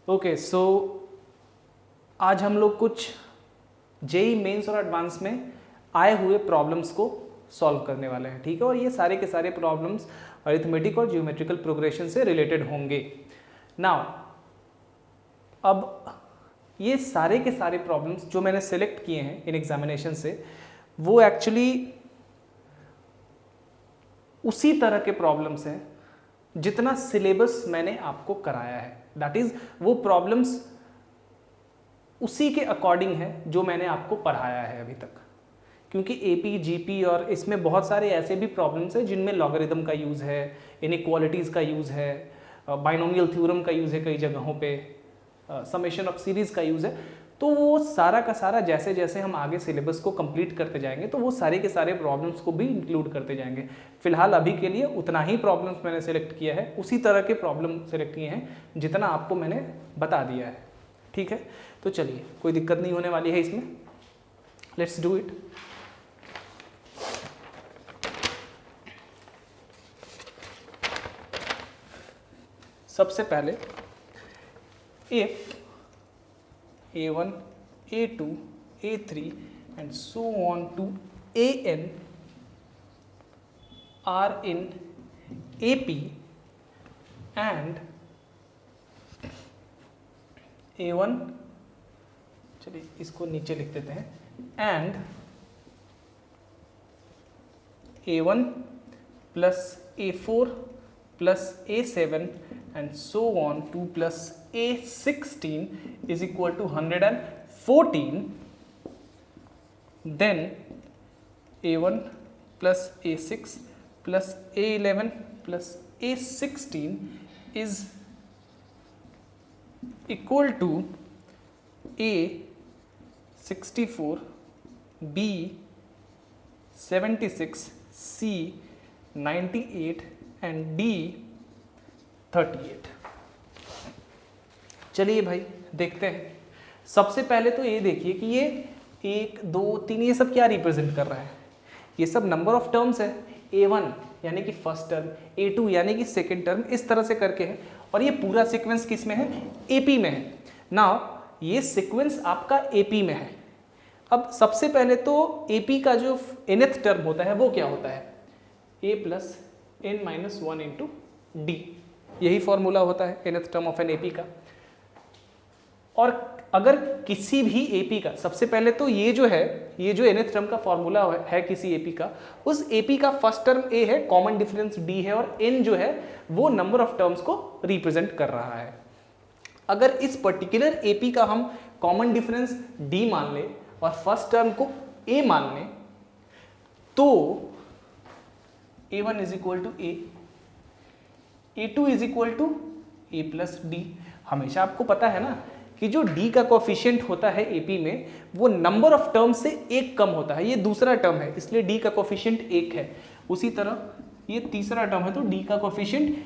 Okay, सो आज हम लोग कुछ जेई मेंस और एडवांस में आए हुए प्रॉब्लम्स को सॉल्व करने वाले हैं, ठीक है। और ये सारे के सारे प्रॉब्लम्स अरिथमेटिक और ज्योमेट्रिकल प्रोग्रेशन से रिलेटेड होंगे। नाउ अब ये सारे के सारे प्रॉब्लम्स जो मैंने सेलेक्ट किए हैं इन एग्जामिनेशन से, वो एक्चुअली उसी तरह के प्रॉब्लम्स हैं जितना सिलेबस मैंने आपको कराया है। दैट इज वो प्रॉब्लम्स उसी के अकॉर्डिंग है जो मैंने आपको पढ़ाया है अभी तक, क्योंकि एपी जीपी और इसमें बहुत सारे ऐसे भी प्रॉब्लम्स हैं जिनमें लॉगरिथम का यूज़ है, इनइक्वालिटीज़ का यूज़ है, बाइनोमियल थ्योरम का यूज़ है कई जगहों पे, समेशन ऑफ सीरीज़ का यूज़ है। तो वो सारा का सारा जैसे जैसे हम आगे सिलेबस को कंप्लीट करते जाएंगे तो वो सारे के सारे प्रॉब्लम्स को भी इंक्लूड करते जाएंगे। फिलहाल अभी के लिए उतना ही प्रॉब्लम्स मैंने सेलेक्ट किया है, उसी तरह के प्रॉब्लम सेलेक्ट किए हैं जितना आपको मैंने बता दिया है, ठीक है। तो चलिए, कोई दिक्कत नहीं होने वाली है इसमें, लेट्स डू इट। सबसे पहले if a1 a2 a3 and so on to an are in AP and a1, चलिए इसको नीचे लिख देते हैं, and a1 plus a4 plus a7 and so on to plus a16 is equal to 114, then a1 plus a6 plus a11 plus a16 is equal to a64, b 76, c 98 and d 38। चलिए भाई देखते हैं। सबसे पहले तो ये देखिए कि ये 1 2 3 ये सब क्या रिप्रेजेंट कर रहा है। ये सब नंबर ऑफ टर्म्स है। a1 यानी कि फर्स्ट टर्म, a2 यानी कि सेकेंड टर्म, इस तरह से करके है। और ये पूरा सीक्वेंस किस में है? AP में है। नाउ ये सीक्वेंस आपका AP में है। अब सबसे पहले तो AP का जो nth टर्म होता है वो क्या होता है? a plus n minus 1 into D, यही फॉर्मूला होता है nth term of an AP का। और अगर किसी भी AP का, सबसे पहले तो ये जो है, ये जो nth टर्म का फॉर्मूला है किसी AP का, उस AP का फर्स्ट टर्म A है, कॉमन डिफरेंस D है, और n जो है वो नंबर ऑफ टर्म्स को रिप्रेजेंट कर रहा है। अगर इस पर्टिकुलर AP का हम कॉमन डिफरेंस D मान ले और फर्स्ट टर्म को A मान लें, तो a1 is equal to A, a2 is equal to A plus D। हमेशा आपको पता है ना कि जो D का कोफिशिएंट होता है AP में वो नंबर ऑफ टर्म से एक कम होता है। ये दूसरा टर्म है इसलिए D का कोफिशिएंट 1 है। उसी तरह ये तीसरा टर्म है तो D का कोफिशिएंट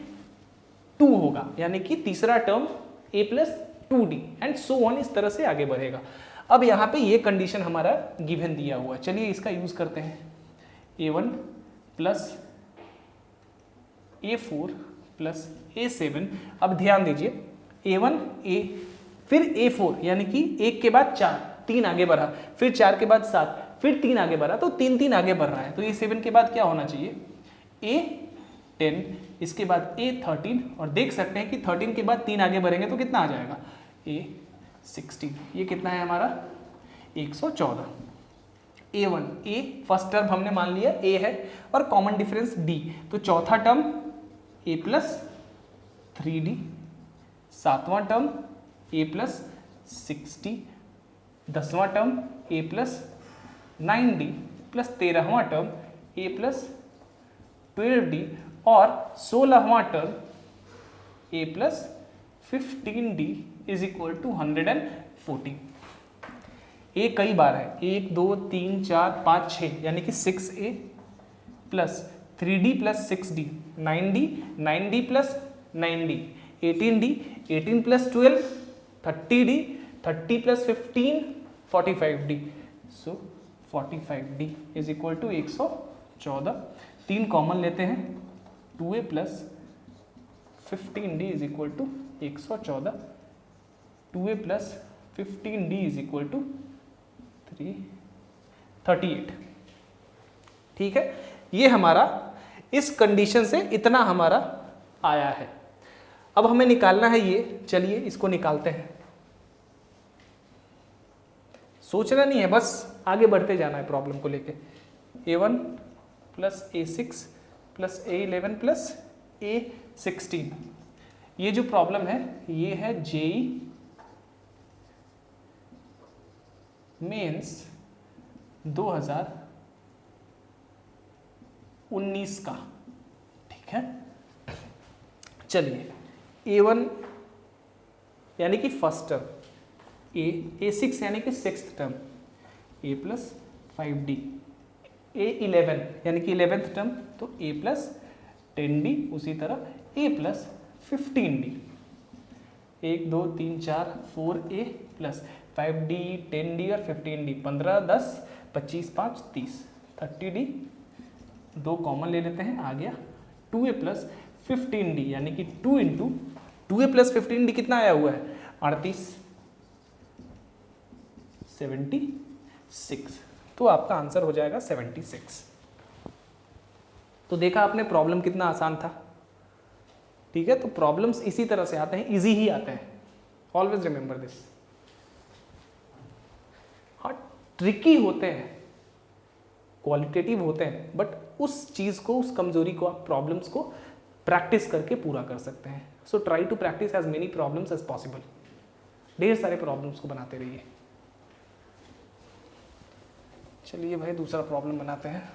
2 होगा, यानी कि तीसरा term A plus 2D and so on, इस तरह से आगे बढ़ेगा। अब यहाँ पे ये कंडीशन हमारा गिवन दिया हुआ है, चलिए इसका यूज करते हैं। a1 plus a4 plus a7। अब ध्यान दीजिए, a1 a फिर a4 यानी कि 1 के बाद 4, 3 आगे बढ़ा, फिर 4 के बाद 7, फिर 3 आगे बढ़ा, तो 3 3 आगे बढ़ रहा है। तो ये 7 के बाद क्या होना चाहिए? a10, इसके बाद a13, और देख सकते हैं कि 13 के बाद 3 आगे बढ़ेंगे तो कितना आ जाएगा? a16। ये कितना है हमारा? 114। a1 a फर्स्ट टर्म हमने मान लिया a है और कॉमन डिफरेंस d, तो चौथा टर्म a प्लस 3d, सातवां टर्म a प्लस 60, 10वां term a plus 9d plus 13वां टर्म a प्लस 12d और 16वां term a plus 15d is equal to 140। a कई बार है, 1 2 3 4 5 6 यानी कि 6a plus 3d plus 6d, 9d, 9d plus 9d, 18d, 18 plus 12, 30d, 30 plus 15, 45d। So 45d is equal to 114। 3 common लेते हैं, 2a plus 15d is equal to 114। 2a plus 15d is equal to 38। ठीक है, ये हमारा इस condition से इतना हमारा आया है। अब हमें निकालना है ये, चलिए इसको निकालते हैं। सोचना नहीं है, बस आगे बढ़ते जाना है प्रॉब्लम को लेके। a1 plus a6 plus a11 plus a16, ये जो प्रॉब्लम है ये है जेई मेंस 2019 का। ठीक है, चलिए a1 यानी कि फर्स्ट टर्म, a6 यानी कि sixth term, a plus 5d, a11 यानी कि 11th टर्म तो a प्लस 10d, उसी तरह a plus 15d, 1 2 3 4 4a plus 5d 10d और 15d, 15 10 25 5 30 30d, 2 कॉमन ले लेते हैं, आ गया 2a प्लस 15d यानी कि 2 इंटू 2a प्लस 15d कितना आया हुआ है 38 76, तो आपका आंसर हो जाएगा 76। तो देखा आपने प्रॉब्लम कितना आसान था। ठीक है, तो प्रॉब्लम्स इसी तरह से आते हैं, इजी ही आते हैं, ऑलवेज रिमेंबर दिस। हाँ, ट्रिकी होते हैं, क्वालिटेटिव होते हैं, बट उस चीज को, उस कमजोरी को आप प्रॉब्लम्स को प्रैक्टिस करके पूरा कर सकते हैं। So try to practise as many problems as possible. ढेर सारे प्रॉब्लम्स को बनाते रहिए। चलिए भाई दूसरा प्रॉब्लम बनाते हैं।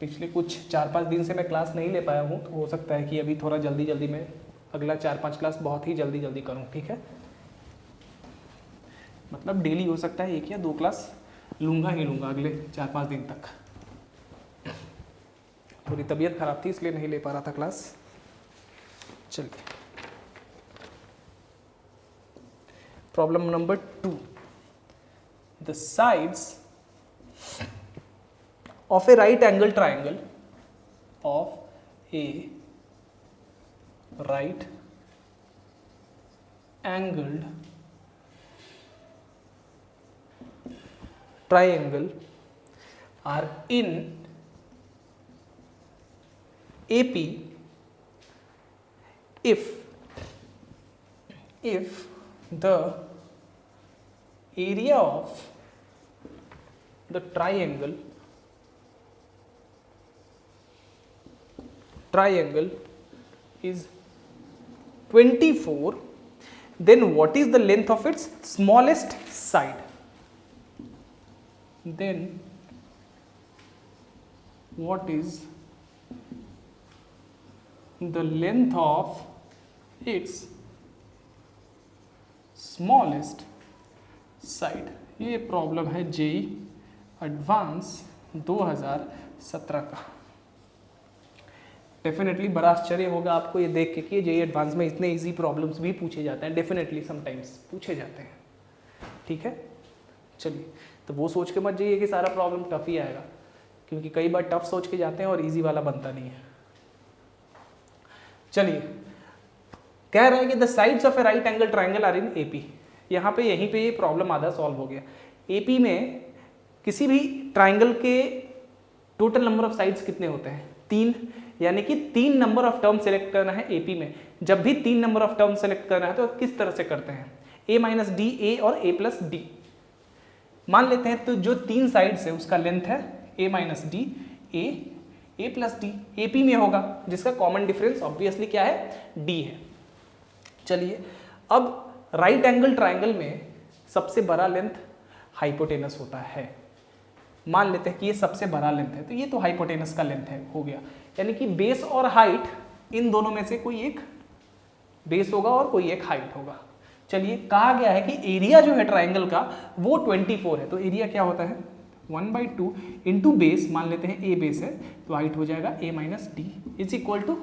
पिछले कुछ 4-5 दिन से मैं क्लास नहीं ले पाया हूँ, तो हो सकता है कि अभी थोड़ा जल्दी जल्दी में अगला 4-5 क्लास बहुत ही जल्दी जल्दी करूँ। ठीक है, मतलब डेली हो सकता है 1 या 2 क्लास लूँगा ही लूँगा अगले 4-5 दिन तक। थोड़ी तबीयत खराब थी इसलिए नहीं ले पा रहा था क्लास। चलिए problem number 2, the sides of a right angle triangle of a right angled triangle are in AP if the area of the triangle is 24, then what is the length of its smallest side? Then what is the length of its smallest side? ये problem है JEE advance 2017 का। Definitely बड़ा आश्चर्य होगा आपको ये देख के कि जेई एडवांस में इतने इजी प्रॉब्लम्स भी पूछे जाते हैं। डेफिनेटली समटाइम्स पूछे जाते हैं। ठीक है, चलिए तो वो सोच के मत जाइए कि सारा प्रॉब्लम टफ ही आएगा, क्योंकि कई बार टफ सोच के जाते हैं और इजी वाला बनता नहीं है। चलिए कह रहा है कि the sides of a right angle triangle are in AP. यहाँ पे यहीं पे ये प्रॉब्लम आधा सॉल्व हो गया। एपी में किसी भी ट्राइंगल के टोटल नंबर ऑफ साइड्स कितने होते हैं? 3, यानी कि 3 नंबर ऑफ टर्म सेलेक्ट करना है एपी में। जब भी 3 नंबर ऑफ टर्म सेलेक्ट करना है तो किस तरह से करते हैं? a माइनस डी, ए और a प्लस डी मान लेते हैं। तो जो 3 साइड्स है उसका लेंथ है a minus D, a plus D, AP में होगा, जिसका कॉमन डिफरेंस ऑब्वियसली क्या है? d है। चलिए अब राइट एंगल ट्राइंगल में सबसे बड़ा लेंथ हाइपोटेनस होता है। मान लेते हैं कि ये सबसे बड़ा लेंथ है, तो ये तो हाइपोटेनस का लेंथ है, हो गया। यानी कि बेस और हाइट, इन दोनों में से कोई एक बेस होगा और कोई एक हाइट होगा। चलिए कहा गया है कि एरिया जो है ट्राइंगल का वो 24 है, तो एरिया क्या होता है? 1/2 इंटू बेस, मान लेते हैं ए बेस है तो हाइट हो जाएगा a minus D is equal to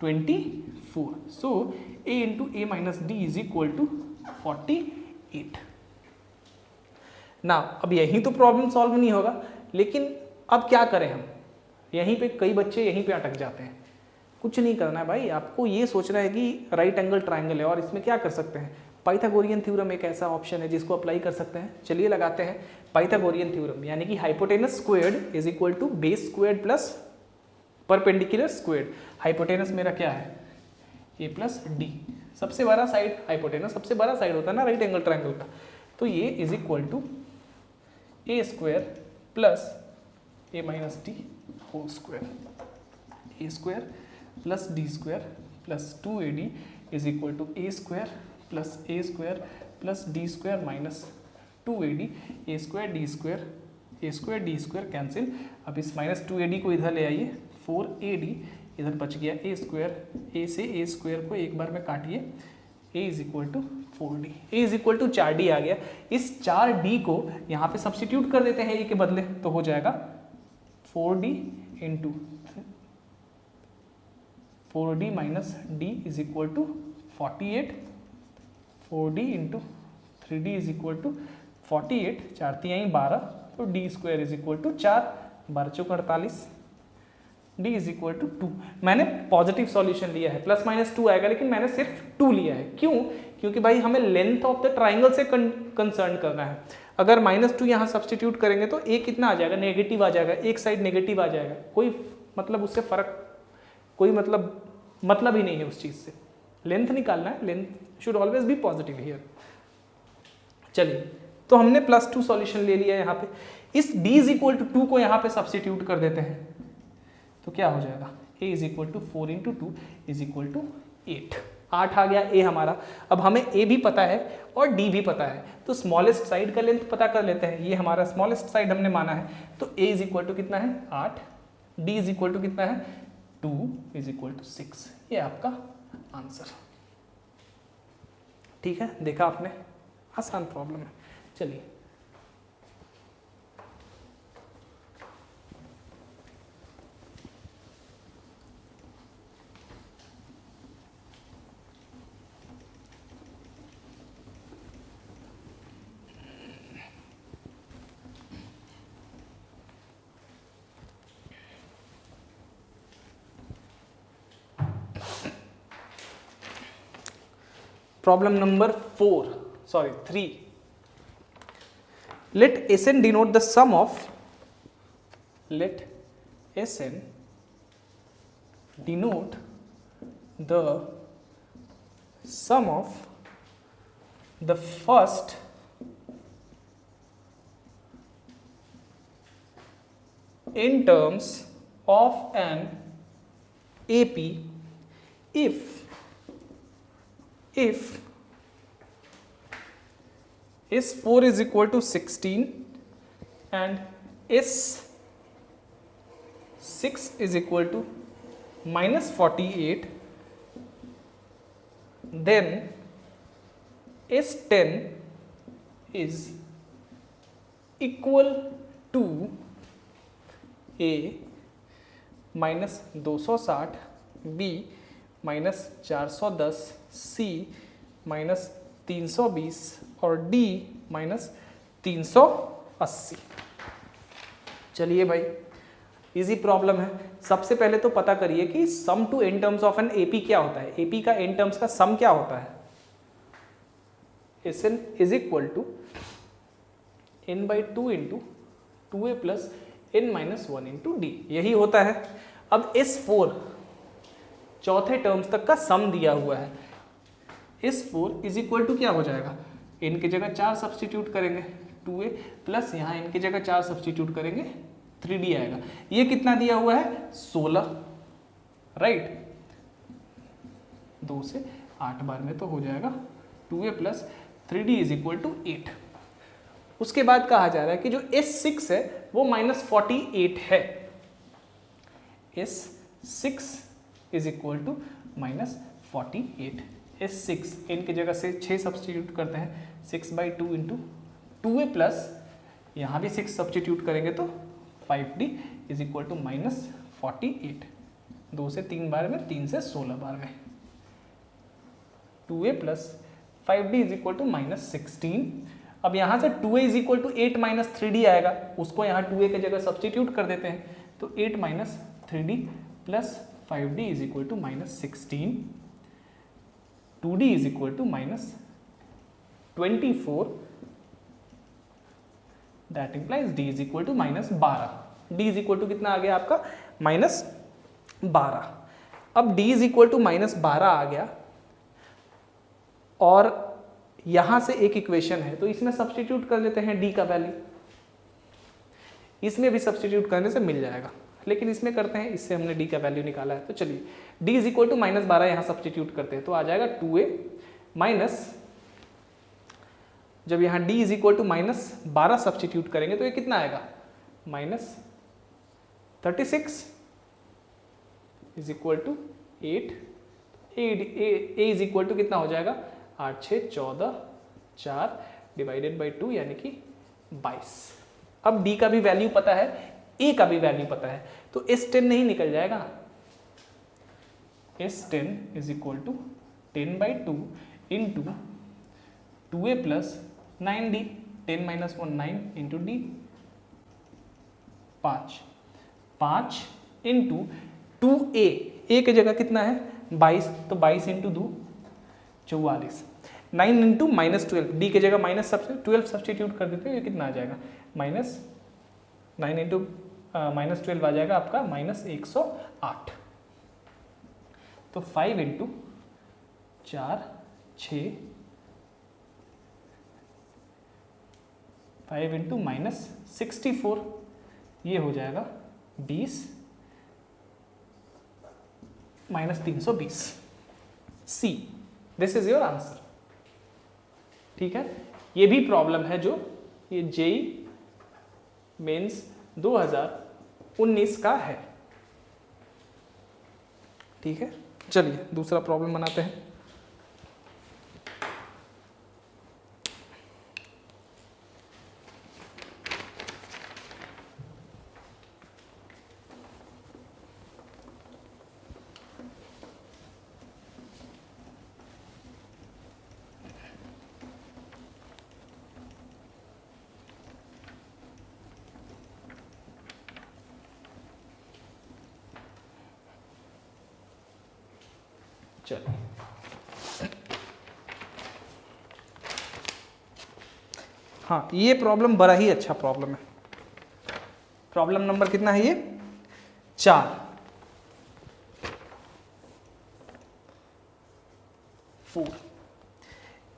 24। So a into A minus D is equal to 48। ना। अब यहीं तो प्रॉब्लम सॉल्व नहीं होगा, लेकिन अब क्या करें हम, यहीं पे कई बच्चे यहीं पे अटक जाते हैं। कुछ नहीं करना है भाई, आपको ये सोचना है कि राइट एंगल ट्राइंगल है और इसमें क्या कर सकते हैं, पाइथागोरियन थ्योरम एक ऐसा ऑप्शन है जिसको अप्लाई कर सकते हैं। चलिए लगाते हैं पाइथागोरियन थ्योरम, यानी कि hypotenuse squared is equal to base squared plus perpendicular squared. Hypotenuse मेरा क्या है, ए प्लस डी, सबसे बड़ा साइड, हाइपोटेनस सबसे बड़ा साइड होता है ना राइट एंगल ट्राइंगल का, तो ये is equal to A square plus A minus D whole square, A square plus D square plus 2ad is equal to A square plus D square minus 2ad, A square D square cancel. अब इस minus 2ad को इधर ले आइए, 4ad इधर बच गया ए square, ए से ए स्क्वायर को एक बार में काटिए, a is equal to 4d, a is equal to 4d आ गया। इस 4d को यहाँ पे सब्सटीट्यूट कर देते हैं a के बदले, तो हो जाएगा 4d into 4d minus d is equal to 48, 4d into 3d is equal to 48, 4 तिहाई 12, तो d square is equal to 4, 12 चौक 48, d इज इक्वल टू 2। मैंने पॉजिटिव सॉल्यूशन लिया है, प्लस माइनस 2 आएगा, लेकिन मैंने सिर्फ 2 लिया है। क्यों? क्योंकि भाई हमें लेंथ ऑफ द ट्राइंगल से कंसर्न करना है। अगर -2 यहाँ सब्सटीट्यूट करेंगे तो a कितना आ जाएगा, नेगेटिव आ जाएगा, एक साइड नेगेटिव आ जाएगा, कोई मतलब उससे फर्क, कोई मतलब ही नहीं है उस चीज़ से। लेंथ निकालना है, length should always be positive here. चलिए, तो हमने +2 सॉल्यूशन ले लिया यहाँ पे। इस d इज इक्वल टू 2 को यहाँ पे सब्सटीट्यूट कर देते हैं, तो क्या हो जाएगा, a is equal to 4 into 2 is equal to 8, 8 आ गया a हमारा। अब हमें a भी पता है और d भी पता है, तो स्मॉलेस्ट साइड का लेंथ पता कर लेते हैं। ये हमारा स्मॉलेस्ट साइड हमने माना है, तो a इज इक्वल टू कितना है 8, d इज इक्वल टू कितना है 2 इज इक्वल टू 6। ये आपका आंसर। ठीक है, देखा आपने, आसान प्रॉब्लम है। चलिए, problem number 3. Let Sn denote the sum of, let Sn denote the sum of the first n terms of an AP if S4 is equal to 16 and S6 is equal to minus 48, then S10 is equal to A minus 260, B minus 410, C minus 320 और D minus 380। चलिए भाई, easy problem है। सबसे पहले तो पता करिए कि sum to n terms of an AP क्या होता है। एपी का एन टर्म्स का सम क्या होता है, s n is equal to n by 2 into 2a plus n minus 1 into D, यही होता है। अब S4 चौथे टर्म्स तक का सम दिया हुआ है। S4 इज इक्वल टू क्या हो जाएगा, n की जगह 4 सब्सटीट्यूट करेंगे 2a प्लस यहाँ n की जगह 4 सब्सटीट्यूट करेंगे 3d आएगा। ये कितना दिया हुआ है 16, राइट। 2 से 8 बार में तो हो जाएगा 2a plus 3d is equal to 8। उसके बाद कहा जा रहा है कि जो S6 है वो -48 है। S6 is equal to -48। S6 n की जगह से 6 सब्सटीट्यूट करते हैं, 6/2 इंटू 2a प्लस यहाँ भी 6 सब्सटीट्यूट करेंगे तो 5d इज इक्वल टू -48। 2 से 3 बार में, 3 से 16 बार में 2a plus 5d is equal to -16। अब यहाँ से 2a is equal to 8 minus 3d आएगा, उसको यहाँ 2a की जगह सब्सटीट्यूट कर देते हैं, तो 8 minus 3d plus 5d is equal to minus 16, 2d is equal to minus 24, that implies d is equal to minus 12। d is equal to कितना आ गया आपका माइनस 12। अब d is equal to minus 12 आ गया और यहां से एक इक्वेशन है तो इसमें सब्सटीट्यूट कर लेते हैं d का वैल्यू, इसमें भी सब्सटीट्यूट करने से मिल जाएगा, लेकिन इसमें करते हैं, इससे हमने d का वैल्यू निकाला है। तो चलिए d is equal to minus 12 यहाँ सब्सटीट्यूट करते हैं तो आ जाएगा 2a माइनस, जब यहाँ d is equal to minus 12 substitute करेंगे तो ये कितना आएगा minus 36 is equal to 8, a is equal to कितना हो जाएगा 8 6 14 4 डिवाइडेड बाई 2 यानी कि 22। अब d का भी वैल्यू पता है, a का भी वैल्यू पता है, तो S10 नहीं निकल जाएगा, S10 is equal to 10 by 2 into 2a plus 9d, 10 minus 1 9 into d 5 into 2a, a की जगह कितना है 22, तो 22 इंटू 2 44, 9 इंटू माइनस 12, डी की जगह माइनस 12 सब्सटीट्यूट कर देते हैं, ये कितना आ जाएगा माइनस 9 इंटू माइनस 12 आ जाएगा आपका माइनस 108। तो 5 इंटू 4 6, 5 इंटू माइनस 64, ये हो जाएगा 20 minus 320। C, this is your answer. ठीक है, ये भी प्रॉब्लम है जो ये जेई मेंस 2019 का है। ठीक है, चलिए दूसरा प्रॉब्लम बनाते हैं। चलिए, हाँ ये प्रॉब्लम बड़ा ही अच्छा प्रॉब्लम है। प्रॉब्लम नंबर कितना है ये 4। 4,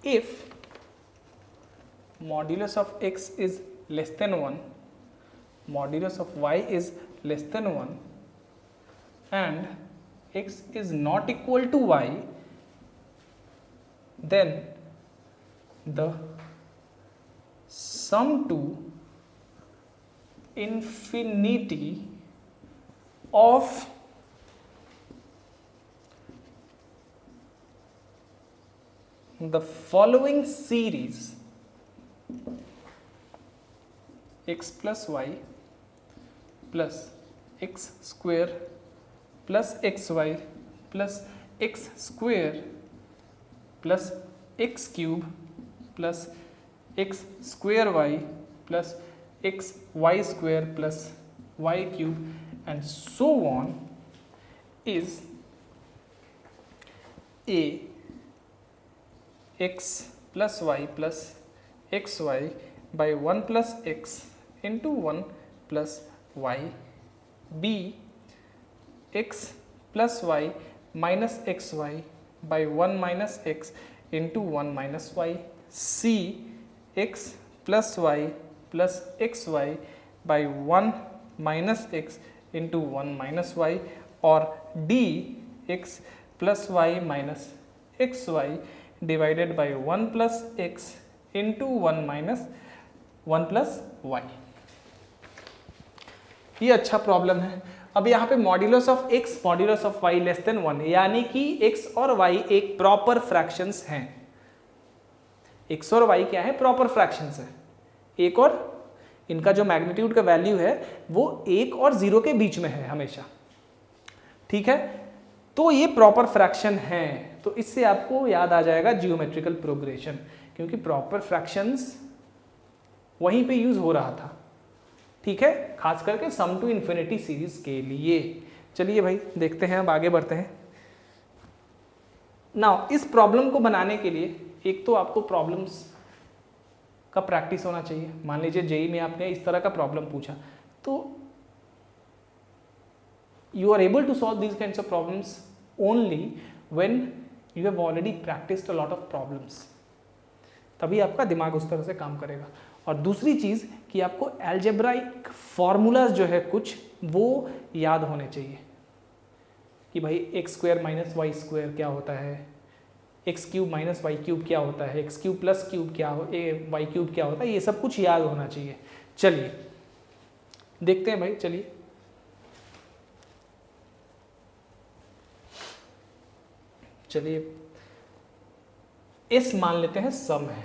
if modulus of x is less than 1, modulus of y is less than 1 and x is not equal to y, then the sum to infinity of the following series x plus y plus x square plus xy plus x square plus x cube plus x square y plus x y square plus y cube and so on is a x plus y plus xy by 1 plus x into 1 plus y, b x plus y minus xy by 1 minus x into 1 minus y, c x plus y plus xy by 1 minus x into 1 minus y, और d x plus y minus xy divided by 1 plus x into 1 minus 1 plus y। ये अच्छा problem है। अब यहाँ पे modulus of x modulus of y less than 1, यानी कि x और y एक प्रॉपर फ्रैक्शंस हैं। x और y क्या है प्रॉपर फ्रैक्शंस है, एक और इनका जो मैग्नीट्यूड का वैल्यू है वो 1 और 0 के बीच में है हमेशा। ठीक है, तो ये प्रॉपर फ्रैक्शन है, तो इससे आपको याद आ जाएगा जियोमेट्रिकल प्रोग्रेशन, क्योंकि प्रॉपर फ्रैक्शंस वहीं पे यूज हो रहा था, ठीक है, खास करके सम टू इन्फिनिटी सीरीज के लिए। चलिए भाई देखते हैं, अब आगे बढ़ते हैं। नाउ इस प्रॉब्लम को बनाने के लिए एक तो आपको प्रॉब्लम्स का प्रैक्टिस होना चाहिए। मान लीजिए जेई में आपने इस तरह का प्रॉब्लम पूछा, तो you are able to solve these kinds of problems only when you have already practiced a lot of problems, तभी आपका दिमाग उस तरह से काम करेगा। और दूसरी चीज़ कि आपको एल्जेब्राइक फॉर्मूलाज जो है कुछ वो याद होने चाहिए कि भाई x square minus y square क्या होता है, x cube minus y cube क्या होता है, एक्स क्यूब प्लस क्यूब क्या हो, वाई क्यूब क्या होता है, ये सब कुछ याद होना चाहिए। चलिए देखते हैं भाई, चलिए S मान लेते हैं सम है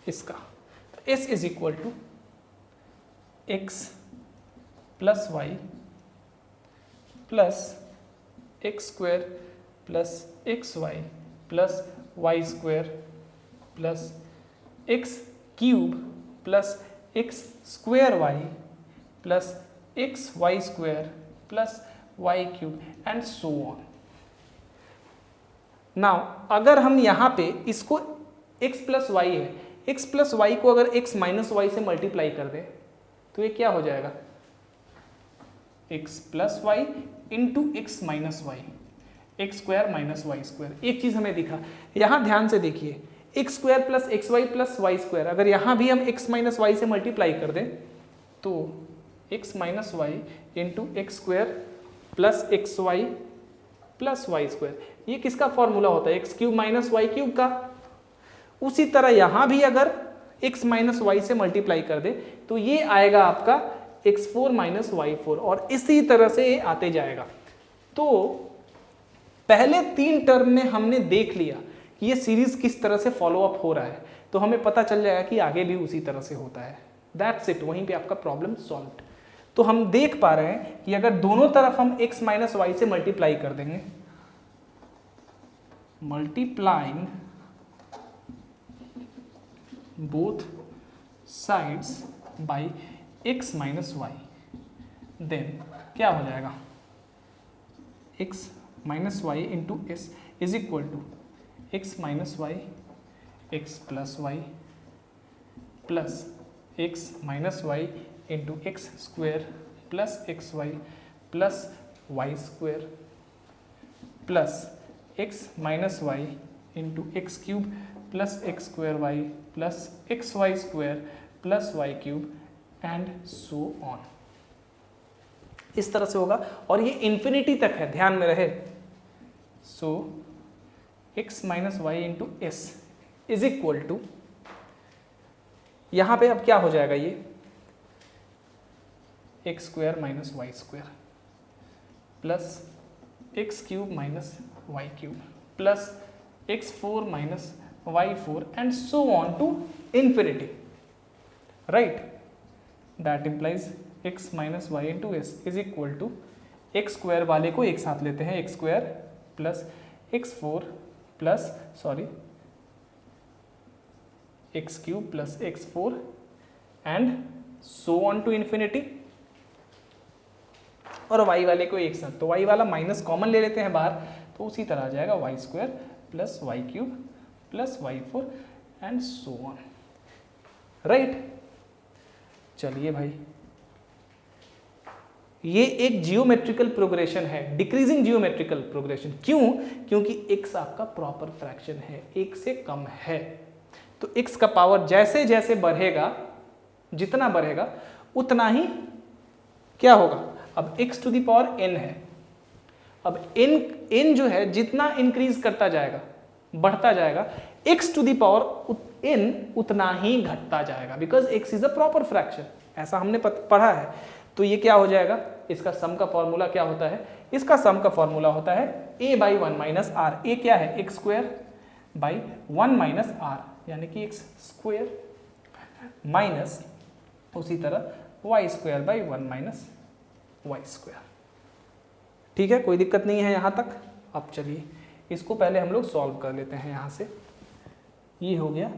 इसका, तो S is equal to x plus y plus x square plus x y plus y square plus x cube plus x square y plus x y square plus y cube and so on. Now अगर हम यहाँ पे इसको x plus y है, x plus y को अगर x minus y से multiply कर दें तो ये क्या हो जाएगा, x plus y into x minus y, x square minus y square. एक चीज़ हमें दिखा, यहाँ ध्यान से देखिए, x square plus x y plus y square, अगर यहाँ भी हम x माइनस वाई से मल्टीप्लाई कर दें तो x minus y into x square plus x y plus y square, ये किसका फॉर्मूला होता है, x cube minus y cube का। उसी तरह यहां भी अगर x माइनस वाई से मल्टीप्लाई कर दे तो ये आएगा आपका x4 माइनस वाई 4, और इसी तरह से ये आते जाएगा। तो पहले 3 टर्म में हमने देख लिया कि ये सीरीज किस तरह से फॉलो अप हो रहा है, तो हमें पता चल जाएगा कि आगे भी उसी तरह से होता है। दैट्स इट, वहीं पे आपका प्रॉब्लम सॉल्व। तो हम देख पा रहे हैं कि अगर दोनों तरफ हम x माइनस वाई से मल्टीप्लाई कर देंगे, multiplying both sides by x minus y, then क्या हो जाएगा, x minus y into s is equal to x minus y x plus y plus x minus y into x square plus x y plus y square plus x minus y into x cube plus x square y plus x y square plus y cube and so on. इस तरह से होगा और ये infinity तक है, ध्यान में रहे। So x minus y into s is equal to, यहां पे अब क्या हो जाएगा, ये x square minus y square plus x cube minus y cube plus x4 minus y4 and so on to infinity, right? That implies x minus y into s is equal to x square वाले को एक साथ लेते हैं, x square plus x4 plus x cube plus x4 and so on to infinity, और y वाले को एक साथ, तो y वाला माइनस कॉमन ले लेते हैं बाहर, तो उसी तरह आ जाएगा y square plus y cube plus y 4 and so on, right. चलिए भाई, ये एक जियोमेट्रिकल प्रोग्रेशन है, डिक्रीजिंग जियोमेट्रिकल प्रोग्रेशन। क्यों? क्योंकि x आपका प्रॉपर फ्रैक्शन है, 1 से कम है, तो x का पावर जैसे जैसे बढ़ेगा, जितना बढ़ेगा उतना ही क्या होगा, अब x to the power n है, अब n जो है जितना इंक्रीज करता जाएगा, बढ़ता जाएगा, x to the power n उतना ही घटता जाएगा, because x is a proper fraction, ऐसा हमने पढ़ा है। तो ये क्या हो जाएगा, इसका सम का फॉर्मूला क्या होता है, इसका सम का फॉर्मूला होता है a by 1 minus r. A क्या है, x square by 1 minus r, यानी कि एक्स स्क्वायर माइनस उसी तरह y square by 1 minus y square. ठीक है, कोई दिक्कत नहीं है यहाँ तक। अब चलिए इसको पहले हम लोग सॉल्व कर लेते हैं। यहाँ से ये हो गया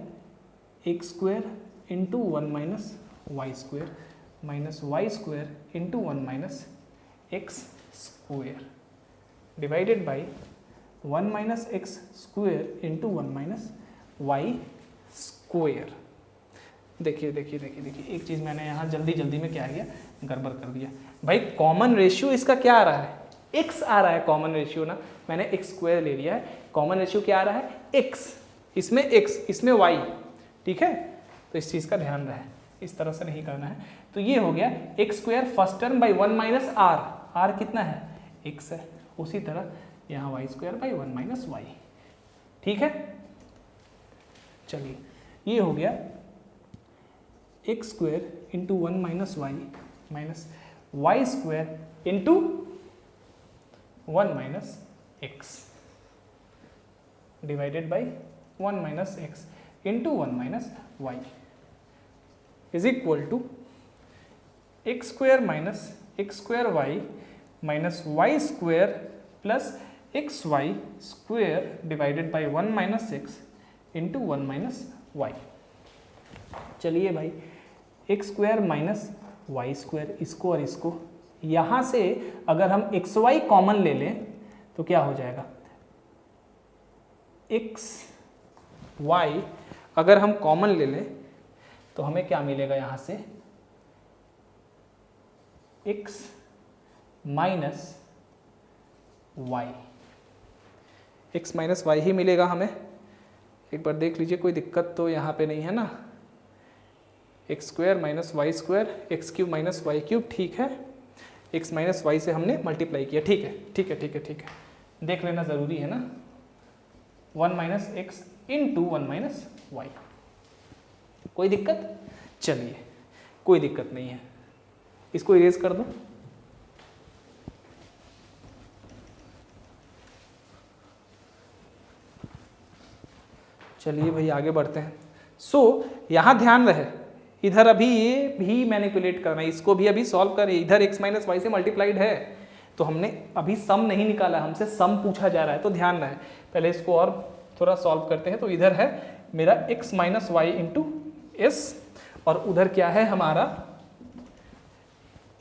x square into 1 minus y square minus y square into 1 minus x square divided by 1 minus x square into 1 minus y square. देखिए देखिए देखिए देखिए, एक चीज़ मैंने यहाँ जल्दी जल्दी में क्या किया, गड़बड़ कर दिया भाई। कॉमन रेशियो इसका क्या आ रहा है, x आ रहा है कॉमन रेशियो ना, मैंने x स्क्वायर ले लिया है। कॉमन रेशियो क्या आ रहा है, x, इसमें x, इसमें y, ठीक है। तो इस चीज़ का ध्यान रहे, इस तरह से नहीं करना है। तो ये हो गया x square first term by 1 minus r, r कितना है, x है। उसी तरह यहाँ y square by 1 minus y, ठीक है। चलिए ये हो गया x square into 1 minus y minus y square into 1 minus x divided by 1 minus x into 1 minus y is equal to x square minus x square y minus y square plus x y square divided by 1 minus x into 1 minus y. चलिए भाई, x square minus y square, इसको और इसको, यहाँ से अगर हम x Y common ले लें तो क्या हो जाएगा, एक्स वाई अगर हम कॉमन ले लें तो हमें क्या मिलेगा, यहाँ से x minus y, x minus y ही मिलेगा हमें। एक बार देख लीजिए, कोई दिक्कत तो यहाँ पे नहीं है ना। X square minus y square x cube minus y cube, ठीक है। एक्स माइनस वाई से हमने मल्टीप्लाई किया, ठीक है ठीक है ठीक है ठीक है, देख लेना ज़रूरी है ना। 1 minus x into 1 minus y, कोई दिक्कत, चलिए कोई दिक्कत नहीं है, इसको इरेज कर दो। चलिए भाई आगे बढ़ते हैं। सो यहाँ ध्यान रहे, इधर अभी ये भी मैनिपुलेट करना है, इसको भी अभी सॉल्व करें। इधर x माइनस वाई से मल्टीप्लाइड है, तो हमने अभी सम नहीं निकाला, हमसे सम पूछा जा रहा है, तो ध्यान रहे। पहले इसको और थोड़ा सॉल्व करते हैं। तो इधर है मेरा x minus y into s, और उधर क्या है हमारा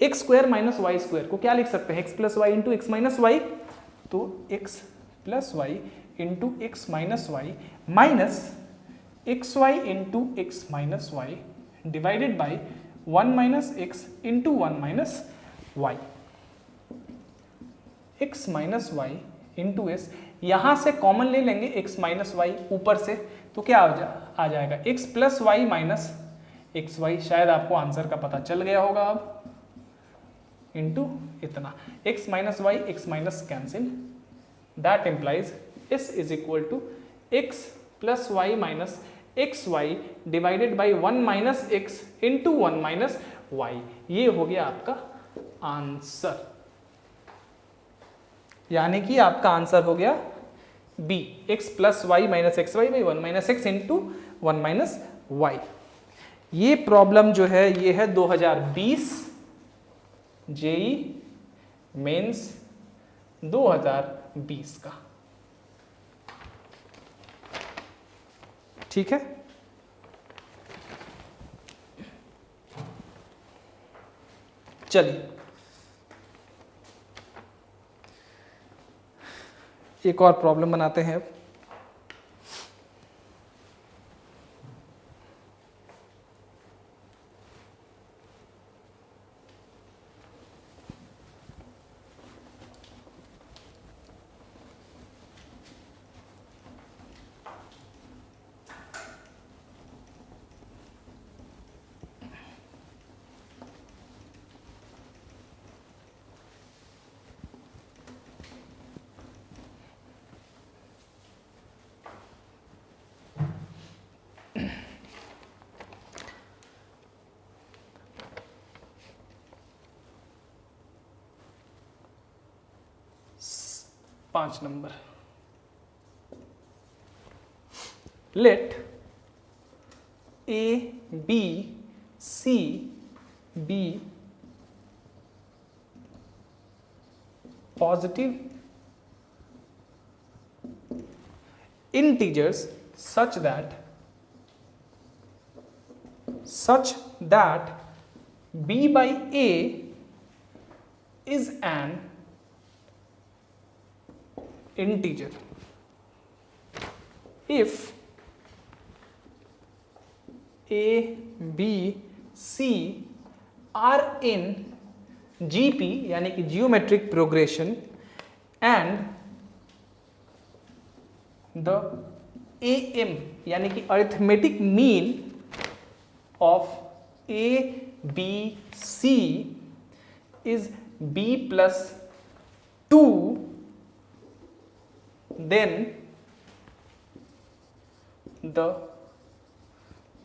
x square minus y square को क्या लिख सकते हैं, x plus y into x minus y, तो x plus y into x minus y minus x y into x minus y divided by 1 minus x into 1 minus y, x minus y into s. यहाँ से common ले लेंगे x minus Y ऊपर से, तो क्या आ जाएगा, x plus y minus x y, शायद आपको आंसर का पता चल गया होगा अब, इंटू इतना x minus y x minus cancel, that implies s is equal to x plus y minus x y divided by 1 minus x into 1 minus y. ये हो गया आपका आंसर, यानी कि आपका आंसर हो गया b, x plus y minus x y by 1 minus x into 1 minus y. ये प्रॉब्लम जो है ये है 2020 जेई मेंस 2020 का, ठीक है। चलिए एक और प्रॉब्लम बनाते हैं अब। पांच number, let a B c be positive integers such that such that b by a is an integer if a, b, c are in GP यानी कि geometric progression and the AM यानी कि arithmetic mean of A, B, C is B plus 2, then the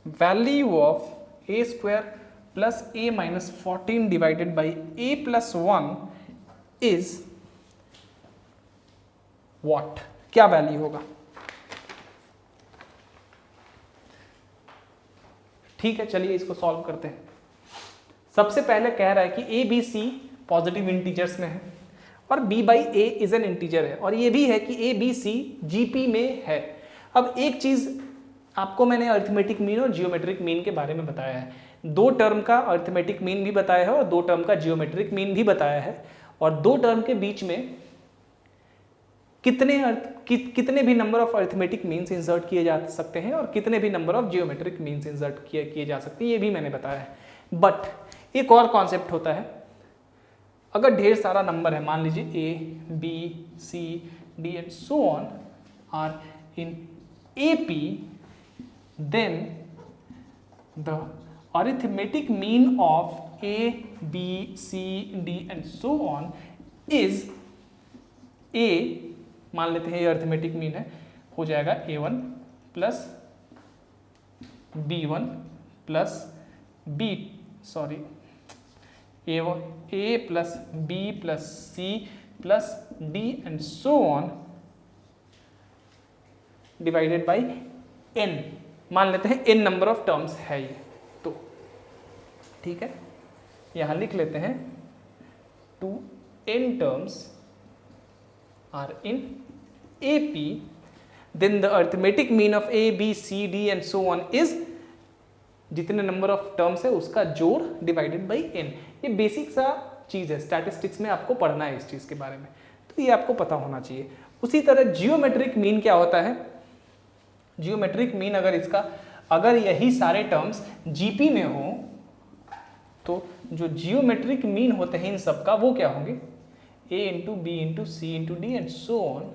value of A square plus A minus 14 divided by A plus 1 is what? क्या value होगा? ठीक है, चलिए इसको सॉल्व करते हैं। सबसे पहले कह रहा है कि A B C positive integers में है और b by A is an integer है, और ये भी है कि ए बी सी जीपी में है। अब एक चीज आपको मैंने अरिथमेटिक मीन और जियोमेट्रिक मीन के बारे में बताया है, दो टर्म का अरिथमेटिक मीन भी बताया है और दो टर्म का जियोमेट्रिक मीन भी बताया है, और दो टर्म के बीच में कितने भी number of arithmetic means insert किए जा सकते हैं और कितने भी number of geometric means insert किए जा सकते हैं, ये भी मैंने बताया है। बट एक और कॉन्सेप्ट होता है, अगर ढेर सारा नंबर है, मान लीजिए a B c d and so on are in A P, then the arithmetic mean of A B c d and so on is a, मान लेते हैं ये अरिथमेटिक मीन है, हो जाएगा a1 plus b1 plus a plus b plus c plus d and so on divided by n। मान लेते हैं n नंबर ऑफ टर्म्स है ये, तो ठीक है, यहां लिख लेते हैं 2n terms are in AP, then the arithmetic mean of A, B, C, D and so on is जितने नंबर ऑफ टर्म्स है उसका जोड़ डिवाइडेड बाई n। ये बेसिक सा चीज़ है, स्टैटिस्टिक्स में आपको पढ़ना है इस चीज़ के बारे में, तो ये आपको पता होना चाहिए। उसी तरह जियोमेट्रिक मीन क्या होता है? जियोमेट्रिक मीन अगर यही सारे टर्म्स जीपी में हो तो जो जियोमेट्रिक मीन होते हैं इन सब का वो क्या होंगे? a into b into c into d and so on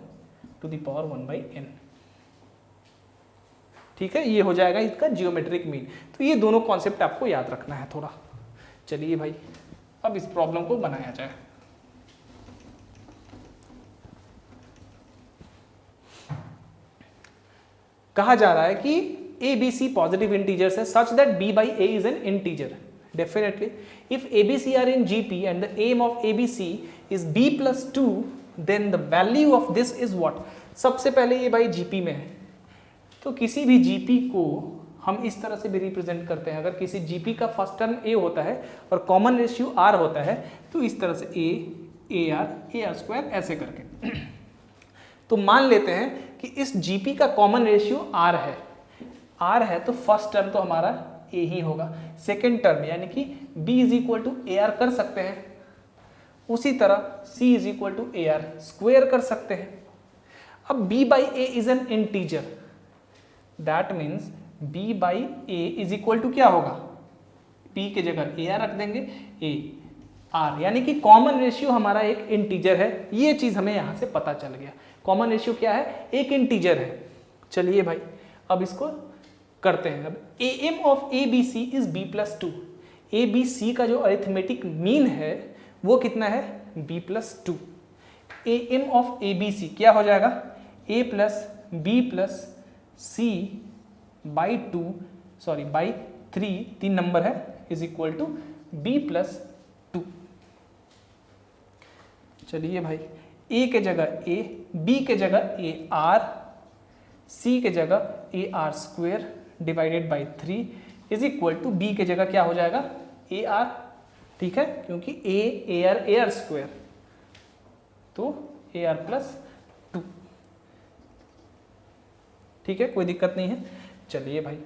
to the power 1 by n। ठीक है, ये हो जाएगा इसका जियोमेट्रिक मीन। तो ये दोनों कॉन्सेप्ट आपको याद रखना है थोड़ा। चलिए भाई, अब इस प्रॉब्लम को बनाया जाए। कहा जा रहा है कि A B C positive integers है such that b by A is an integer. Definitely, if ABC are in GP and the aim of ABC is B plus 2, then the value of this is what? सबसे पहले ये भाई GP में है, तो किसी भी GP को हम इस तरह से भी रिप्रेजेंट करते हैं। अगर किसी GP का फर्स्ट टर्म A होता है और कॉमन रेशियो R होता है, तो इस तरह से A R स्क्वायर ऐसे करके। तो मान लेते हैं कि इस GP का कॉमन रेशियो R है, तो फर्स्ट टर्म तो हमारा ए ही होगा। सेकेंड टर्म यानी कि b is equal to a r कर सकते हैं, उसी तरह c is equal to a r square कर सकते हैं। अब b by A is an integer, that means b by A is equal to क्या होगा? p के जगह ए आर रख देंगे, ए आर, यानी कि कॉमन रेशियो हमारा एक इंटीजर है। ये चीज हमें यहां से पता चल गया, कॉमन रेशियो क्या है? एक इंटीजर है। चलिए भाई, अब इसको करते हैं। अब A M of A B C is B plus 2। A B C का जो अरिथमेटिक मीन है वो कितना है? b plus 2। A M of A B C क्या हो जाएगा? a plus B plus C by 3 number है, is equal to b plus 2। चलिए भाई, a के जगह a, b के जगह a r, c के जगह a r square divided by 3 is equal to b के जगह क्या हो जाएगा? A r. ठीक है, क्योंकि ए आर स्क्वेयर, तो ए आर प्लस 2। ठीक है, कोई दिक्कत नहीं है। चलिए भाई,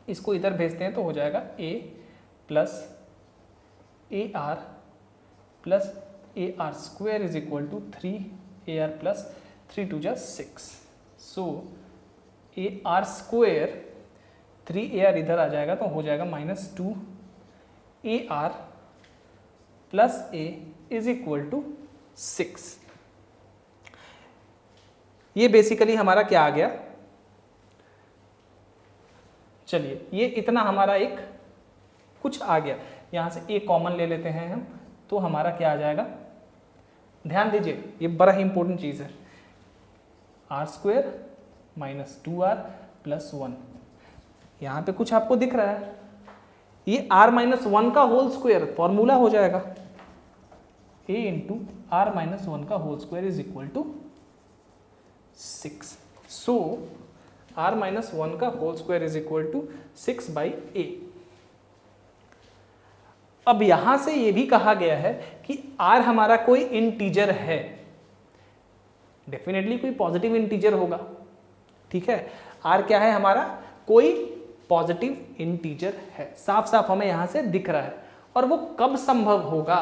इसको इधर भेजते हैं तो हो जाएगा a plus a r plus a r square is equal to 3 AR plus 3 2 6। So a r square 3 AR इधर आ जाएगा तो हो जाएगा -2 AR plus a is equal to 6। ये बेसिकली हमारा क्या आ गया, चलिए ये इतना हमारा एक कुछ आ गया, यहाँ से ए कॉमन ले लेते हैं हम, तो हमारा क्या आ जाएगा, ध्यान दीजिए ये बड़ा ही इंपॉर्टेंट चीज़ है, आर स्क्वेयर -2R प्लस 1। यहाँ पे कुछ आपको दिख रहा है, ये r-1 का होल स्क्वायर फॉर्मूला हो जाएगा, a इंटू r-1 का whole square is equal to 6। So r-1 का whole square is equal to 6/a। अब यहां से ये भी कहा गया है कि r हमारा कोई इंटीजर है, डेफिनेटली कोई पॉजिटिव इंटीजर होगा, ठीक है। r क्या है हमारा, कोई पॉजिटिव इंटीजर है, साफ साफ हमें यहां से दिख रहा है। और वो कब संभव होगा,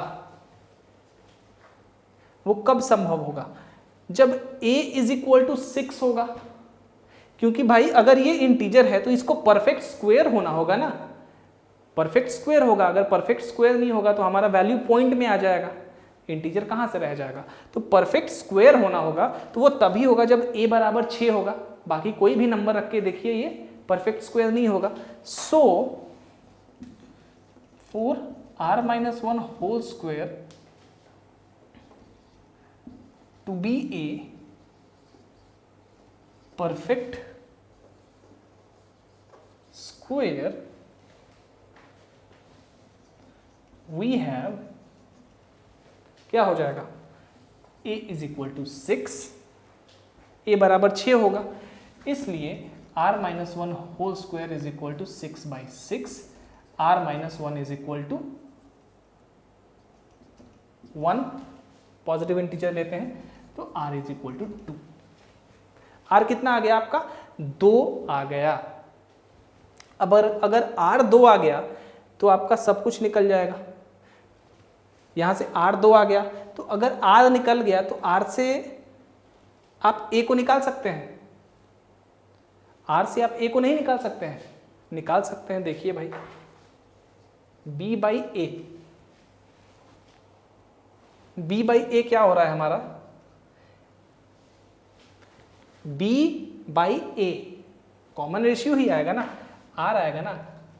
वो कब संभव होगा, जब a इज इक्वल टू 6 होगा, क्योंकि भाई अगर ये इंटीजर है तो इसको परफेक्ट स्क्वायर होना होगा ना, परफेक्ट स्क्वायर होगा, अगर परफेक्ट स्क्वायर नहीं होगा तो हमारा वैल्यू पॉइंट में आ जाएगा, इंटीजर कहाँ से रह जाएगा। तो परफेक्ट स्क्वायर होना होगा, तो वो तभी होगा जब a बराबर 6 होगा, बाकी कोई भी नंबर रख के देखिए ये परफेक्ट स्क्वायर नहीं होगा। So for r-1 whole square to be a perfect square we have, क्या हो जाएगा, a is equal to 6, a बराबर 6 होगा, इसलिए r-1 whole square is equal to 6/6, r-1 is equal to 1, positive integer लेते हैं तो r is equal to 2। r कितना आ गया आपका, 2 आ गया। अब अगर r 2 आ गया तो आपका सब कुछ निकल जाएगा, यहां से r 2 आ गया, तो अगर r निकल गया तो r से आप a को निकाल सकते हैं, r से आप a को नहीं निकाल सकते हैं, निकाल सकते हैं। देखिए भाई b/a, b/a क्या हो रहा है हमारा, b/a कॉमन रेशियो ही आएगा ना, r आएगा ना,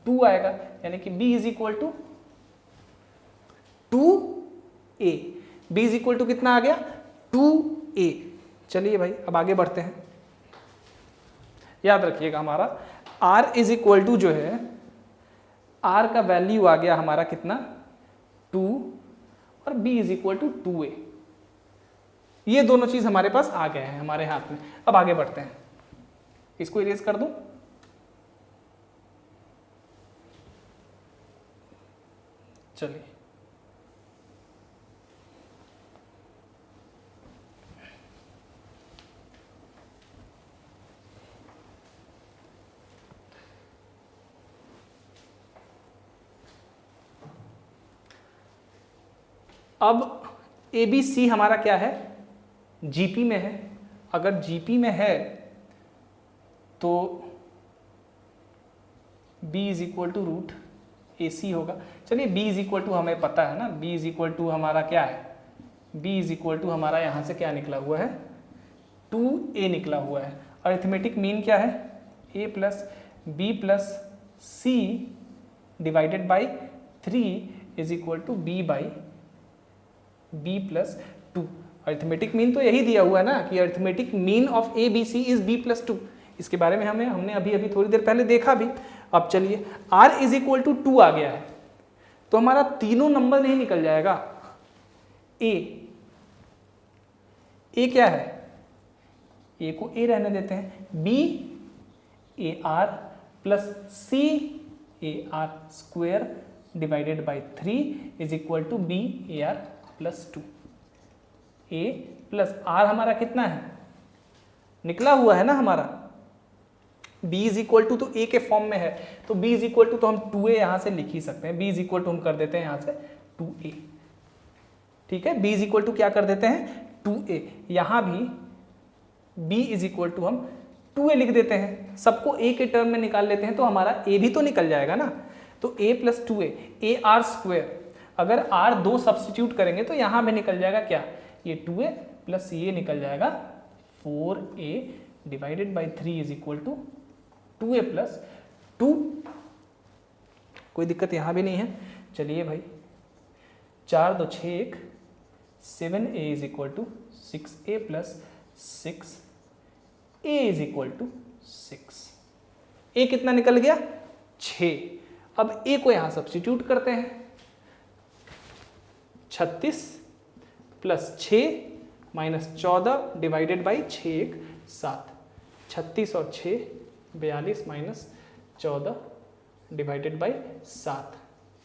2 आएगा, यानी कि b is equal to 2a, b is equal to कितना आ गया, 2a। चलिए भाई अब आगे बढ़ते हैं, याद रखिएगा हमारा r इज इक्वल टू जो है, r का वैल्यू आ गया हमारा कितना, 2, और b is equal to 2a। ये दोनों चीज हमारे पास आ गए हैं हमारे हाथ में। अब आगे बढ़ते हैं, इसको इरेज कर दूं, चलिए अब ABC हमारा क्या है, GP में है। अगर GP में है तो B is equal to root AC होगा। चलिए B इज इक्वल टू हमें पता है ना, B इज इक्वल टू हमारा क्या है, B इज इक्वल टू हमारा यहाँ से क्या निकला हुआ है, 2a निकला हुआ है। अरिथमेटिक मीन क्या है, a plus b plus c divided by 3 is equal to b plus 2। Arithmetic mean तो यही दिया हुआ है ना कि arithmetic mean of A B C is b plus 2। इसके बारे में हमने अभी थोड़ी देर पहले देखा भी। अब चलिए r इज इक्वल टू 2 आ गया है तो हमारा तीनों नंबर नहीं निकल जाएगा। a क्या है, a को a रहने देते हैं, b AR plus c AR square divided by 3 is equal to b AR plus 2। a plus r हमारा कितना है, निकला हुआ है ना हमारा, b इज इक्वल टू तो a के फॉर्म में है, तो b इज इक्वल टू तो हम 2a यहाँ से लिख ही सकते हैं। b इज इक्वल टू हम कर देते हैं यहाँ से 2a, ठीक है। b इज इक्वल टू क्या कर देते हैं 2a, यहाँ भी b इज इक्वल टू हम 2a लिख देते हैं, सबको a के टर्म में निकाल लेते हैं तो हमारा a भी तो निकल जाएगा ना। तो a plus 2a, a r square, अगर r 2 सब्सटीट्यूट करेंगे तो यहाँ भी निकल जाएगा क्या, ये 2a प्लस ये निकल जाएगा 4a divided by 3 is equal to 2a plus 2। कोई दिक्कत यहाँ भी नहीं है। चलिए भाई 4 2 6 1, 7a is equal to 6a plus 6a is equal to 6। a कितना निकल गया 6। अब a को यहाँ सब्सटीट्यूट करते हैं, 36 प्लस 6 माइनस 14 डिवाइडेड बाई 6 1 7, 36 और 6 42 minus 14 divided by 7,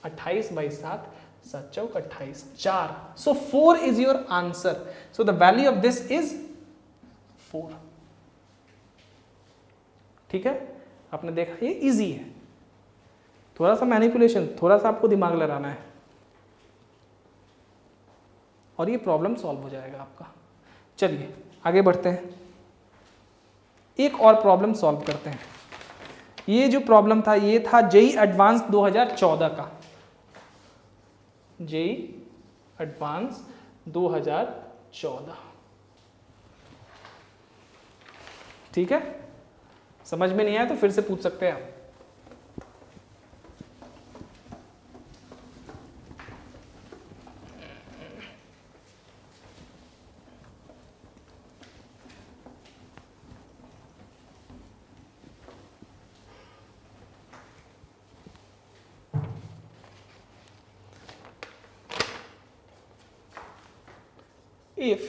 28 by 7, 7 Chowk 28, 4। So 4 is your answer. So the value of this is 4। ठीक है, आपने देखा ये इजी है, थोड़ा सा मैनिपुलेशन, थोड़ा सा आपको दिमाग लगाना है और ये प्रॉब्लम सॉल्व हो जाएगा आपका। चलिए आगे बढ़ते हैं, एक और प्रॉब्लम सॉल्व करते हैं। ये जो प्रॉब्लम था ये था जेई एडवांस 2014 का, जेई एडवांस 2014। ठीक है, समझ में नहीं आया तो फिर से पूछ सकते हैं आप। If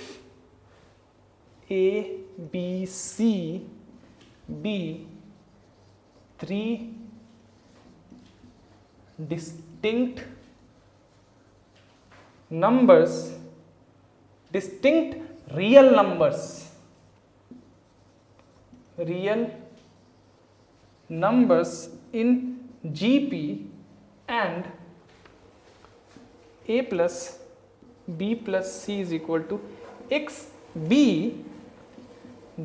A, B, C be 3 distinct numbers, distinct real numbers, real numbers in GP and A plus b plus c is equal to x b,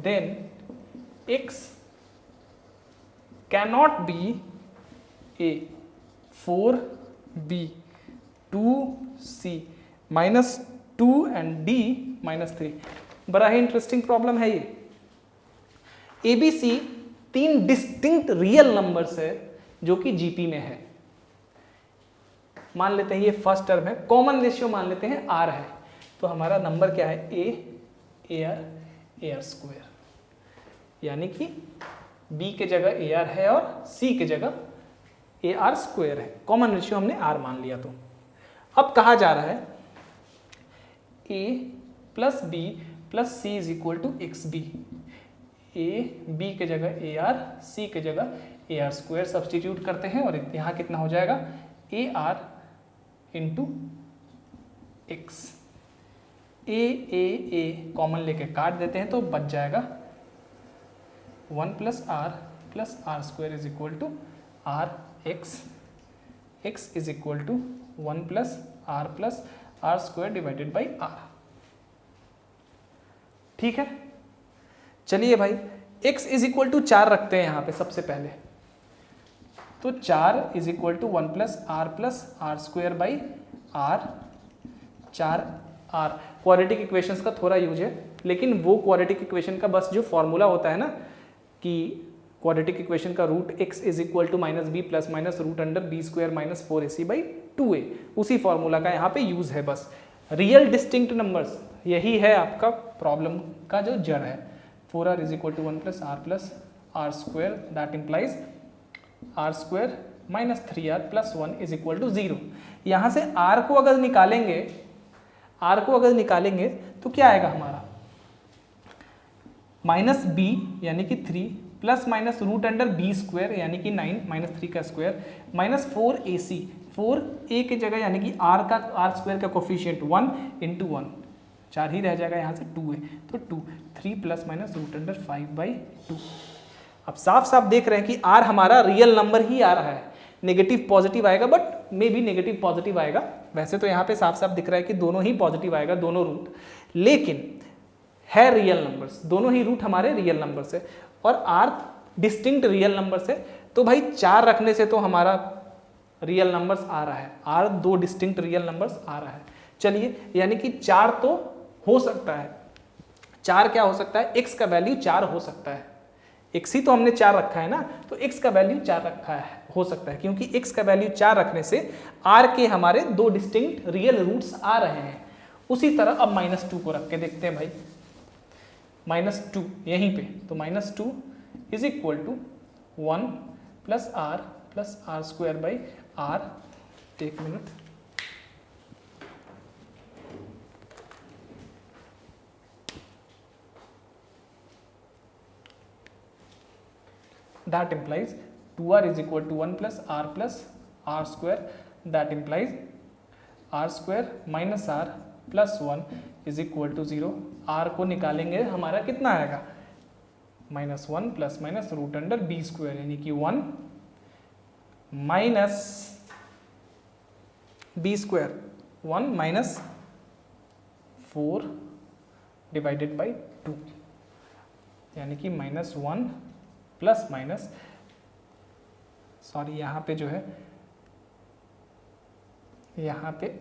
then x cannot be a 4b 2c minus 2 and d minus 3। बड़ा ही interesting problem है ये। ABC 3 distinct real numbers है जो कि GP में है। मान लेते हैं ये फर्स्ट टर्म है, कॉमन रेशियो मान लेते हैं r है, तो हमारा नंबर क्या है a आर स्क्वायर, यानी कि b के जगह a r है और c के जगह a r स्क्वायर है। कॉमन रेशियो हमने r मान लिया। तो अब कहा जा रहा है a plus b plus c is equal to x b. a b के जगह a r, c के जगह a r स्क्वायर सब्सटीट्यूट करते हैं और यहाँ कितना हो जाएगा a r into x. A common लेके काट देते हैं तो बच जाएगा 1 plus r square is equal to r x is equal to 1 plus r square divided by r. ठीक है, चलिए भाई x इज इक्वल टू 4 रखते हैं यहाँ पे सबसे पहले, तो 4 is equal to 1 plus r square by r, 4 r. Quadratic equations का थोड़ा यूज है, लेकिन वो क्वाड्रेटिक इक्वेशन का बस जो फॉर्मूला होता है ना कि क्वाड्रेटिक इक्वेशन का root x is equal to minus b plus minus root under b square minus 4ac by 2a, उसी फॉर्मूला का यहाँ पे यूज है बस। रियल डिस्टिंक्ट नंबर्स, यही है आपका प्रॉब्लम का जो जड़ है। 4r is equal to 1 plus r square, that implies r square minus 3r plus 1 is equal to 0। यहाँ से r को अगर निकालेंगे तो क्या आएगा हमारा माइनस b यानी कि 3 plus minus root under b square यानी कि 9 माइनस 3 का स्क्वायर माइनस 4ac, 4a की जगह यानी कि r स्क्वायर का कोफिशिएंट 1 इंटू 1, 4 ही रह जाएगा यहाँ से 2a, तो 2 3 प्लस माइनस रूट अंडर 5/2। अब साफ साफ देख रहे हैं कि आर हमारा रियल नंबर ही आ रहा है, नेगेटिव पॉजिटिव आएगा, but may be negative positive आएगा। वैसे तो यहाँ पे साफ साफ दिख रहा है कि दोनों ही पॉजिटिव आएगा, दोनों रूट, लेकिन है रियल नंबर्स, दोनों ही रूट हमारे रियल नंबर्स है और आर डिस्टिंक्ट रियल नंबर्स है। तो भाई 4 रखने से तो हमारा रियल नंबर्स आ रहा है, आर 2 डिस्टिंक्ट रियल नंबर्स आ रहा है। चलिए, यानी कि 4 तो हो सकता है। 4 क्या हो सकता है? x का वैल्यू 4 हो सकता है। x ही तो हमने 4 रखा है ना, तो x का वैल्यू 4 रखा है, हो सकता है, क्योंकि x का वैल्यू 4 रखने से r के हमारे 2 डिस्टिंक्ट रियल रूट्स आ रहे हैं। उसी तरह अब -2 को रख के देखते हैं भाई, -2 यहीं पे, तो -2 is equal to 1 plus r square by r. एक मिनट, that implies 2r is equal to 1 plus r square, that implies r square minus r plus 1 is equal to 0। r को निकालेंगे हमारा कितना आएगा? -1 plus minus root under b square, यानी कि 1 minus b square, 1 minus 4 divided by 2, यानी कि -1 plus minus, sorry यहाँ पे जो है, यहाँ पे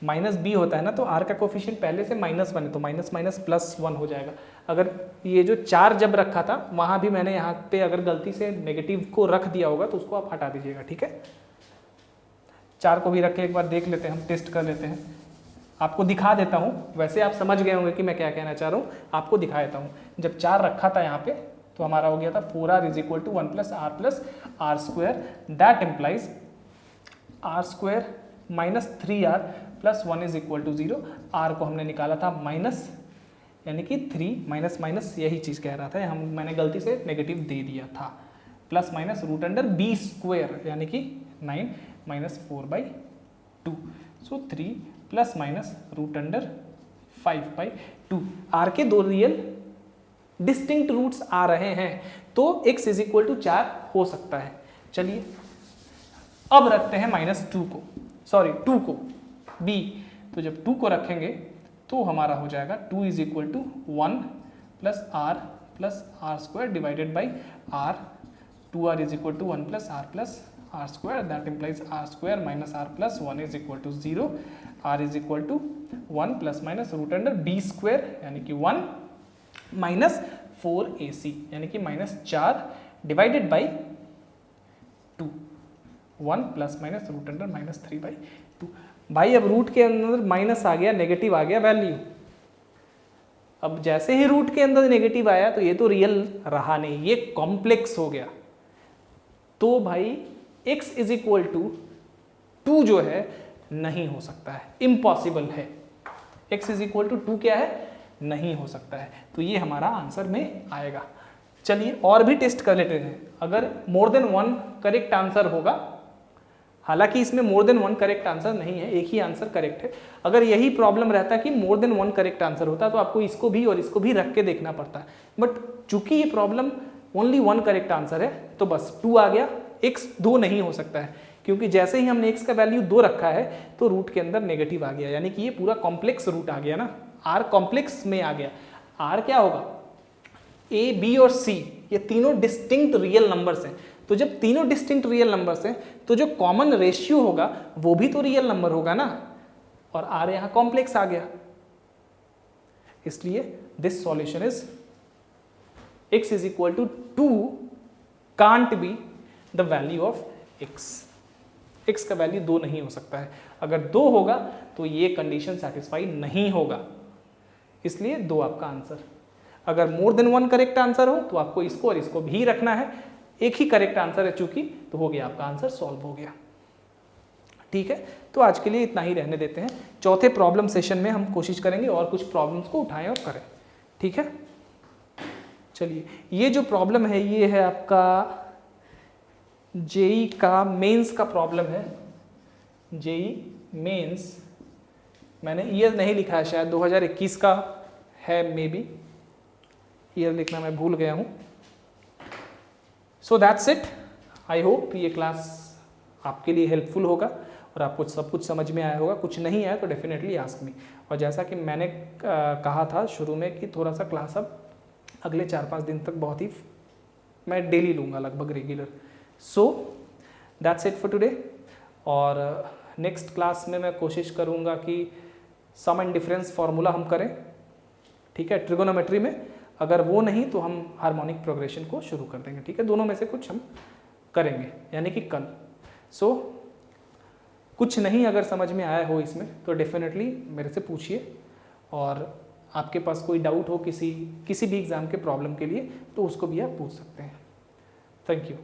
माइनस बी होता है ना, तो आर का कोफिशिएंट पहले से -1 है, तो माइनस माइनस प्लस 1 हो जाएगा। अगर ये जो 4 जब रखा था वहाँ भी मैंने यहाँ पे अगर गलती से नेगेटिव को रख दिया होगा तो उसको आप हटा दीजिएगा, ठीक है। 4 को भी रख के एक बार देख लेते हैं, हम टेस्ट कर लेते हैं, आपको दिखा देता हूँ। वैसे आप समझ गए होंगे कि मैं क्या कहना चाह रहा हूँ, आपको दिखा देता हूँ। जब 4 रखा था यहाँ पे तो हमारा हो गया था 4r is equal to 1 plus r square, that implies r square minus 3r plus 1 is equal to 0। R को हमने निकाला था माइनस, यानी कि 3 माइनस माइनस यही चीज़ कह रहा था, हम मैंने गलती से नेगेटिव दे दिया था, plus minus root under b square, यानी कि 9 minus 4/2, so 3 plus minus root under 5/2। R के 2 रियल डिस्टिंक्ट रूट्स आ रहे हैं, तो x इज इक्वल टू 4 हो सकता है। चलिए अब रखते हैं -2 को, सॉरी 2 को b, तो जब 2 को रखेंगे तो हमारा हो जाएगा 2 is equal to 1 plus r square divided by r, 2r is equal to 1 plus r square, that implies r square minus r plus 1 is equal to 0। R is equal to 1 plus minus root under b square, यानी कि 1 minus 4ac, यानी कि -4 divided by 2, 1 plus minus root under -3/2। भाई अब root के अंदर minus आ गया, negative आ गया वैल्यू। अब जैसे ही रूट के अंदर नेगेटिव आया तो ये तो रियल रहा नहीं, ये कॉम्प्लेक्स हो गया। तो भाई x इज इक्वल टू 2 जो है नहीं हो सकता है, इम्पॉसिबल है। x इज इक्वल टू 2 क्या है? नहीं हो सकता है, तो ये हमारा आंसर में आएगा। चलिए और भी टेस्ट कर लेते हैं, अगर मोर देन 1 करेक्ट आंसर होगा, हालांकि इसमें मोर देन 1 करेक्ट आंसर नहीं है, एक ही आंसर करेक्ट है। अगर यही प्रॉब्लम रहता कि मोर देन 1 करेक्ट आंसर होता तो आपको इसको भी और इसको भी रख के देखना पड़ता है, बट चूंकि ये प्रॉब्लम ओनली 1 करेक्ट आंसर है तो बस 2 आ गया। x 2 नहीं हो सकता है, क्योंकि जैसे ही हमने x का वैल्यू 2 रखा है तो रूट के अंदर नेगेटिव आ गया, यानी कि ये पूरा कॉम्प्लेक्स रूट आ गया ना, r कॉम्प्लेक्स में आ गया। r क्या होगा? a, b और c ये तीनों डिस्टिंक्ट रियल नंबर्स हैं, तो जब तीनों डिस्टिंक्ट रियल नंबर्स हैं तो जो कॉमन रेशियो होगा वो भी तो रियल नंबर होगा ना, और r यहाँ कॉम्प्लेक्स आ गया, इसलिए this solution is x is equal to 2 can't be the value of x का वैल्यू 2 नहीं हो सकता है। अगर 2 होगा तो ये कंडीशन सेटिस्फाई नहीं होगा, इसलिए 2 आपका आंसर। अगर मोर देन 1 करेक्ट आंसर हो तो आपको इसको और इसको भी रखना है, एक ही करेक्ट आंसर है चूंकि, तो हो गया आपका आंसर, सॉल्व हो गया। ठीक है, तो आज के लिए इतना ही रहने देते हैं। चौथे प्रॉब्लम सेशन में हम कोशिश करेंगे और कुछ प्रॉब्लम्स को उठाएं और करें। ठीक है, चलिए ये जो प्रॉब्लम है ये है आपका जेई का मेंस का प्रॉब्लम है। जेई मेंस, मैंने ईयर नहीं लिखा है, शायद 2021 का है, मे बी ईयर लिखना मैं भूल गया हूँ। So that's it. I hope ये क्लास आपके लिए हेल्पफुल होगा और आपको सब कुछ समझ में आया होगा। कुछ नहीं आया तो डेफिनेटली आस्क मी। और जैसा कि मैंने कहा था शुरू में कि थोड़ा सा क्लास अब अगले 4-5 दिन तक बहुत ही मैं डेली लूँगा, लगभग regular. So that's it for today. और नेक्स्ट क्लास में मैं कोशिश करूँगा कि सम एंड डिफरेंस फार्मूला हम करें, ठीक है, ट्रिगोनोमेट्री में। अगर वो नहीं तो हम हार्मोनिक प्रोग्रेशन को शुरू कर देंगे, ठीक है। दोनों में से कुछ हम करेंगे, यानी कि कल। सो कुछ नहीं अगर समझ में आया हो इसमें तो डेफिनेटली मेरे से पूछिए। और आपके पास कोई डाउट हो किसी भी एग्ज़ाम के प्रॉब्लम के लिए तो उसको भी आप पूछ सकते हैं। Thank you.